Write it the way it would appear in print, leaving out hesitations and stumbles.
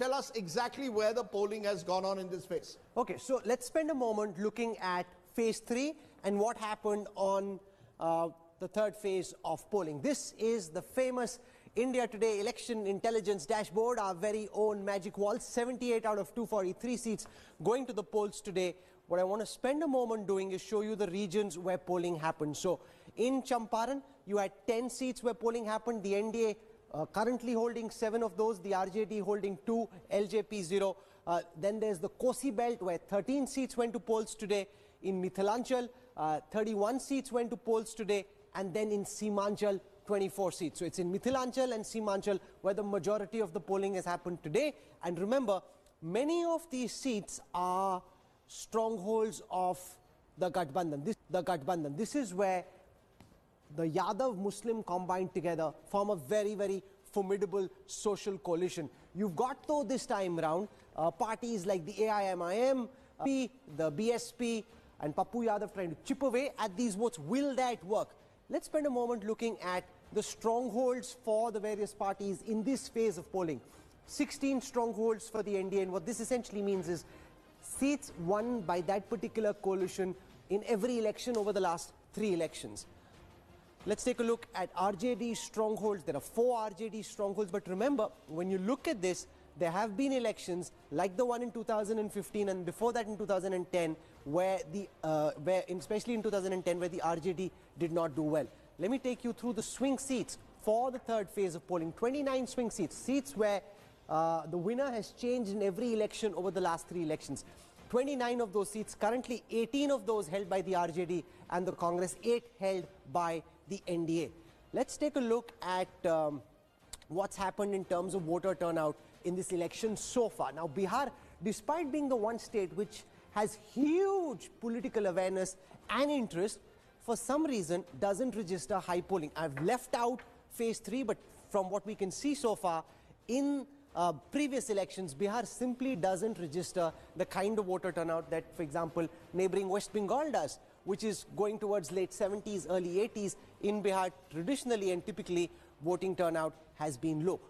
tell us exactly where the polling has gone on in this phase. Okay, so let's spend a moment looking at phase 3 and what happened on the third phase of polling. This is the famous India Today election intelligence dashboard, our very own magic wall. 78 out of 243 seats going to the polls today. What I want to spend a moment doing is show you the regions where polling happened. So in Champaran, you had 10 seats where polling happened. The NDA currently holding 7 of those, the RJD holding 2, LJP 0. Then there's the Kosi belt where 13 seats went to polls today. In Mithilanchal, 31 seats went to polls today. And then in Seemanchal, 24 seats. So it's in Mithilanchal and Seemanchal where the majority of the polling has happened today. And remember, many of these seats are strongholds of the Gathbandhan. This is where the Yadav Muslim combined together form a very, very formidable social coalition. You've got, though, this time round, parties like the AIMIM, the BSP and Pappu Yadav trying to chip away at these votes. Will that work? Let's spend a moment looking at the strongholds for the various parties in this phase of polling. 16 strongholds for the NDA, and what this essentially means is seats won by that particular coalition in every election over the last 3 elections. Let's take a look at RJD strongholds. There are 4 RJD strongholds, but remember, when you look at this, there have been elections like the one in 2015 and before that in 2010, where especially in 2010, where the RJD did not do well. Let me take you through the swing seats for the third phase of polling. 29 swing seats, seats where the winner has changed in every election over the last 3 elections. 29 of those seats, currently 18 of those held by the RJD and the Congress, 8 held by the NDA. Let's take a look at what's happened in terms of voter turnout in this election so far. Now, Bihar, despite being the one state which has huge political awareness and interest, for some reason doesn't register high polling. I've left out phase 3, but from what we can see so far in previous elections, Bihar simply doesn't register the kind of voter turnout that, for example, neighboring West Bengal does, which is going towards late 70s, early 80s. In Bihar, traditionally and typically, voting turnout has been low.